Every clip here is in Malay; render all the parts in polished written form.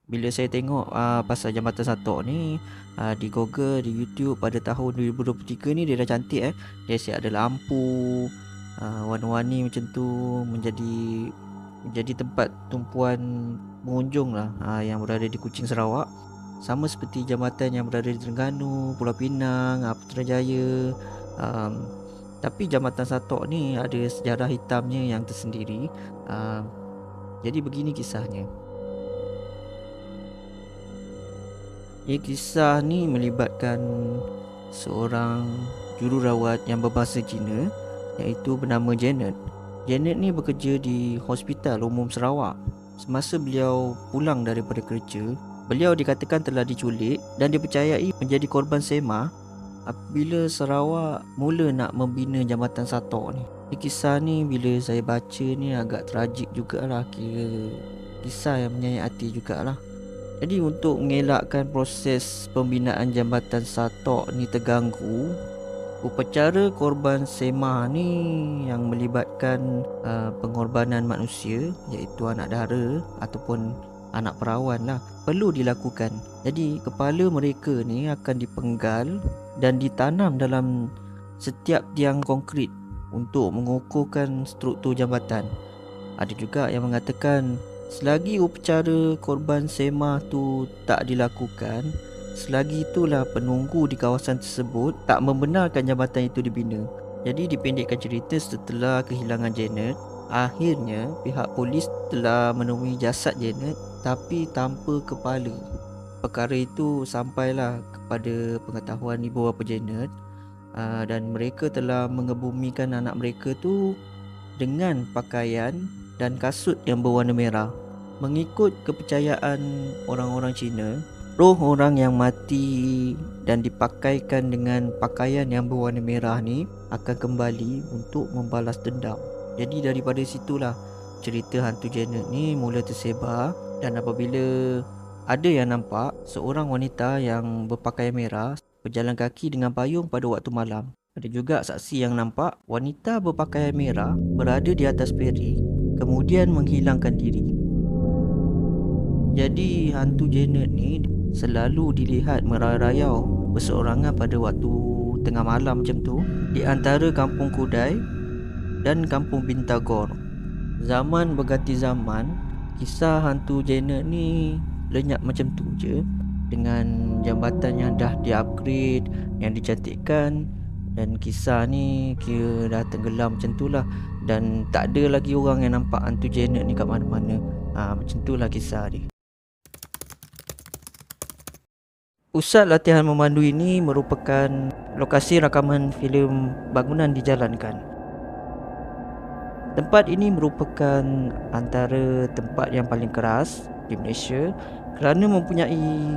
Bila saya tengok pasal Jambatan Satok ni di Google, di YouTube pada tahun 2023 ni, dia dah cantik Dia siap ada lampu warna-warni macam tu, menjadi tempat tumpuan pengunjung lah yang berada di Kuching, Sarawak. Sama seperti jambatan yang berada di Terengganu, Pulau Pinang, Putrajaya. Tapi Jambatan Satok ni ada sejarah hitamnya yang tersendiri. Jadi begini kisahnya. Kisah ni melibatkan seorang jururawat yang berbahasa Cina, iaitu bernama Janet. Janet ni bekerja di Hospital Umum Sarawak. Semasa beliau pulang daripada kerja, beliau dikatakan telah diculik dan dipercayai menjadi korban sema apabila Sarawak mula nak membina Jambatan Satok ni. Kisah ni bila saya baca ni agak tragik jugalah, kira kisah yang menyayat hati jugalah. Jadi untuk mengelakkan proses pembinaan Jambatan Satok ni terganggu, upacara korban sema ni yang melibatkan pengorbanan manusia, iaitu anak dara ataupun anak perawan lah, perlu dilakukan. Jadi kepala mereka ni akan dipenggal dan ditanam dalam setiap tiang konkrit untuk mengukuhkan struktur jambatan. Ada juga yang mengatakan selagi upacara korban sema tu tak dilakukan, selagi itulah penunggu di kawasan tersebut tak membenarkan jambatan itu dibina. Jadi dipendekkan cerita, setelah kehilangan Janet, akhirnya pihak polis telah menemui jasad Janet tapi tanpa kepala. Perkara itu sampailah kepada pengetahuan ibu bapa Janet, dan mereka telah mengebumikan anak mereka tu dengan pakaian dan kasut yang berwarna merah. Mengikut kepercayaan orang-orang Cina, roh orang yang mati dan dipakaikan dengan pakaian yang berwarna merah ni akan kembali untuk membalas dendam. Jadi daripada situlah cerita hantu Janet ni mula tersebar, dan apabila ada yang nampak seorang wanita yang berpakaian merah berjalan kaki dengan payung pada waktu malam. Ada juga saksi yang nampak wanita berpakaian merah berada di atas peri kemudian menghilangkan diri. Jadi hantu Janet ni selalu dilihat merayau berseorangan pada waktu tengah malam macam tu di antara kampung Kudai dan kampung Bintagor. Zaman berganti zaman, kisah hantu Janet ni lenyap macam tu je, dengan jambatan yang dah di-upgrade, yang dicantikkan, dan kisah ni kira dah tenggelam macam tu lah, dan tak ada lagi orang yang nampak hantu Janet ni kat mana-mana. Macam tu lah kisah dia. Pusat latihan memandu ini merupakan lokasi rakaman filem bangunan dijalankan. Tempat ini merupakan antara tempat yang paling keras di Malaysia kerana mempunyai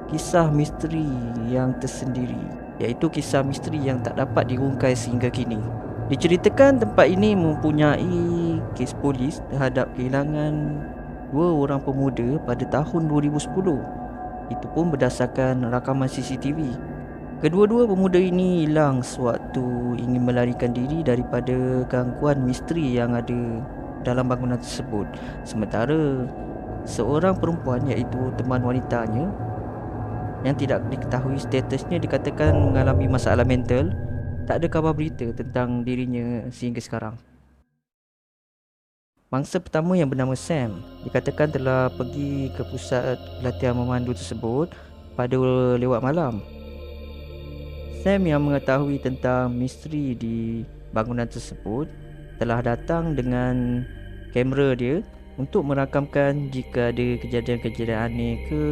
kisah misteri yang tersendiri, iaitu kisah misteri yang tak dapat dirungkai sehingga kini. Diceritakan tempat ini mempunyai kes polis terhadap kehilangan 2 orang pemuda pada tahun 2010. Itu pun berdasarkan rakaman CCTV. Kedua-dua pemuda ini hilang sewaktu ingin melarikan diri daripada gangguan misteri yang ada dalam bangunan tersebut. Sementara seorang perempuan, iaitu teman wanitanya yang tidak diketahui statusnya, dikatakan mengalami masalah mental, tak ada khabar berita tentang dirinya sehingga sekarang. Mangsa pertama yang bernama Sam dikatakan telah pergi ke pusat latihan memandu tersebut pada lewat malam. Sam yang mengetahui tentang misteri di bangunan tersebut telah datang dengan kamera dia untuk merakamkan jika ada kejadian-kejadian aneh ke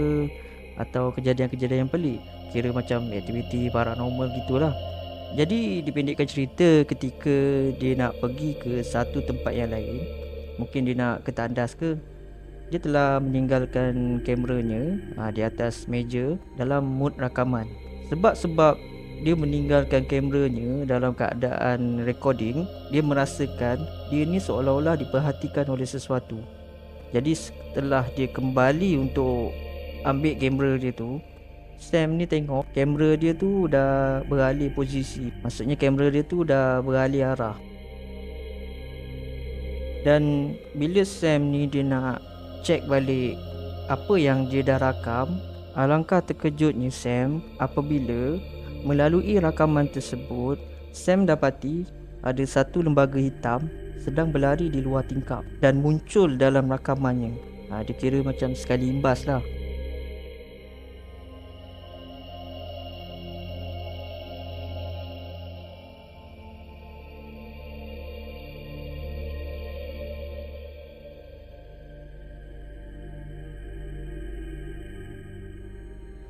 atau kejadian-kejadian yang pelik, kira macam aktiviti paranormal gitulah. Jadi dipendekkan cerita, ketika dia nak pergi ke satu tempat yang lain, mungkin dia nak ke tandas ke, dia telah meninggalkan kameranya di atas meja dalam mood rakaman. Sebab dia meninggalkan kameranya dalam keadaan recording, dia merasakan dia ni seolah-olah diperhatikan oleh sesuatu. Jadi setelah dia kembali untuk ambil kamera dia tu, Sam ni tengok kamera dia tu dah beralih posisi. Maksudnya kamera dia tu dah beralih arah. Dan bila Sam ni dia nak check balik apa yang dia dah rakam. Alangkah terkejutnya Sam apabila melalui rakaman tersebut Sam dapati ada satu lembaga hitam sedang berlari di luar tingkap dan muncul dalam rakamannya. Dia kira macam sekali imbas lah.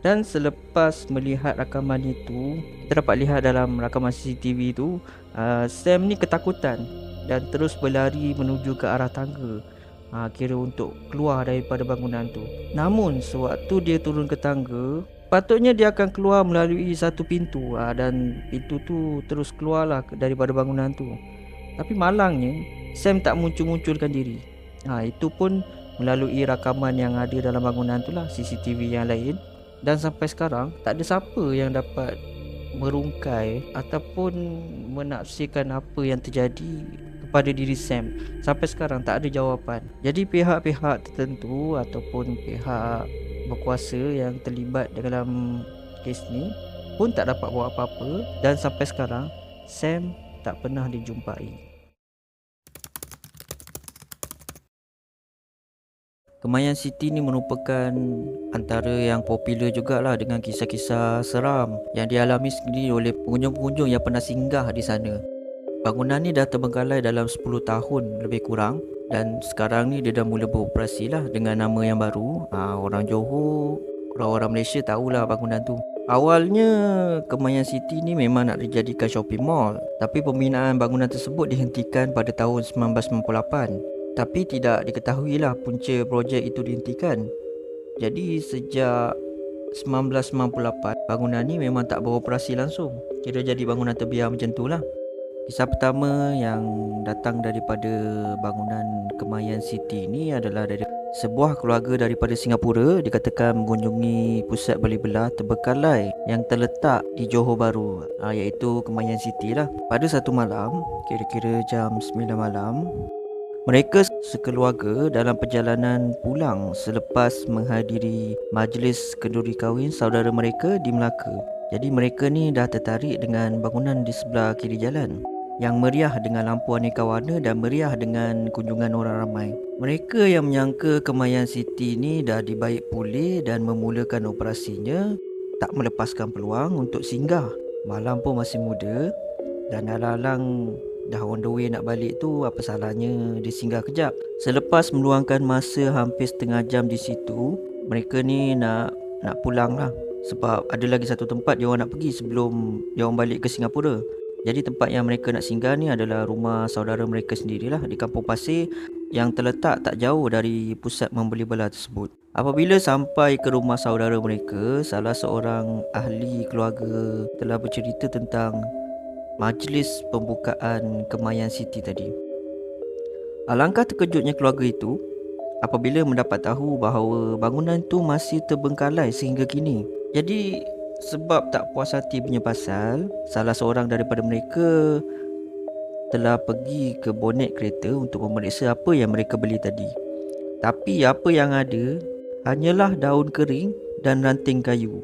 Dan selepas melihat rakaman itu, kita dapat lihat dalam rakaman CCTV itu, Sam ni ketakutan dan terus berlari menuju ke arah tangga, kira untuk keluar daripada bangunan tu. Namun sewaktu dia turun ke tangga, patutnya dia akan keluar melalui satu pintu, dan pintu tu terus keluarlah daripada bangunan tu. Tapi malangnya Sam tak muncul-munculkan diri. Itu pun melalui rakaman yang ada dalam bangunan tu lah, CCTV yang lain. Dan sampai sekarang tak ada siapa yang dapat merungkai ataupun menafsirkan apa yang terjadi kepada diri Sam. Sampai sekarang tak ada jawapan. Jadi pihak-pihak tertentu ataupun pihak berkuasa yang terlibat dalam kes ni pun tak dapat buat apa-apa. Dan sampai sekarang Sam tak pernah dijumpai. Kemayan City ni merupakan antara yang popular jugalah dengan kisah-kisah seram yang dialami sendiri oleh pengunjung-pengunjung yang pernah singgah di sana. Bangunan ni dah terbengkalai dalam 10 tahun lebih kurang, dan sekarang ni dia dah mula beroperasi lah dengan nama yang baru. Orang Johor, orang-orang Malaysia tahulah bangunan tu. Awalnya Kemayan City ni memang nak dijadikan shopping mall, tapi pembinaan bangunan tersebut dihentikan pada tahun 1998. Tapi tidak diketahui lah punca projek itu dihentikan. Jadi sejak 1998 bangunan ni memang tak beroperasi langsung. Kira jadi bangunan terbiar macam tu lah. Kisah pertama yang datang daripada bangunan Kemayan City ni adalah dari sebuah keluarga daripada Singapura, dikatakan mengunjungi pusat beli belah terbengkalai yang terletak di Johor Bahru, iaitu Kemayan City lah. Pada satu malam, kira-kira jam 9 malam, mereka sekeluarga dalam perjalanan pulang selepas menghadiri majlis kenduri kahwin saudara mereka di Melaka. Jadi mereka ni dah tertarik dengan bangunan di sebelah kiri jalan yang meriah dengan lampu aneka warna dan meriah dengan kunjungan orang ramai. Mereka yang menyangka Kemayan City ni dah dibaik pulih dan memulakan operasinya tak melepaskan peluang untuk singgah. Malam pun masih muda dan alang-alang dah on the way nak balik tu, apa salahnya dia singgah kejap. Selepas meluangkan masa hampir setengah jam di situ, mereka ni nak pulang lah, sebab ada lagi satu tempat dia orang nak pergi sebelum dia orang balik ke Singapura. Jadi tempat yang mereka nak singgah ni adalah rumah saudara mereka sendirilah di Kampung Pasir yang terletak tak jauh dari pusat membeli belah tersebut. Apabila sampai ke rumah saudara mereka, salah seorang ahli keluarga telah bercerita tentang majlis pembukaan Kemayan City tadi. Alangkah terkejutnya keluarga itu apabila mendapat tahu bahawa bangunan tu masih terbengkalai sehingga kini. Jadi sebab tak puas hati punya pasal, salah seorang daripada mereka telah pergi ke bonet kereta untuk memeriksa apa yang mereka beli tadi. Tapi apa yang ada hanyalah daun kering dan ranting kayu.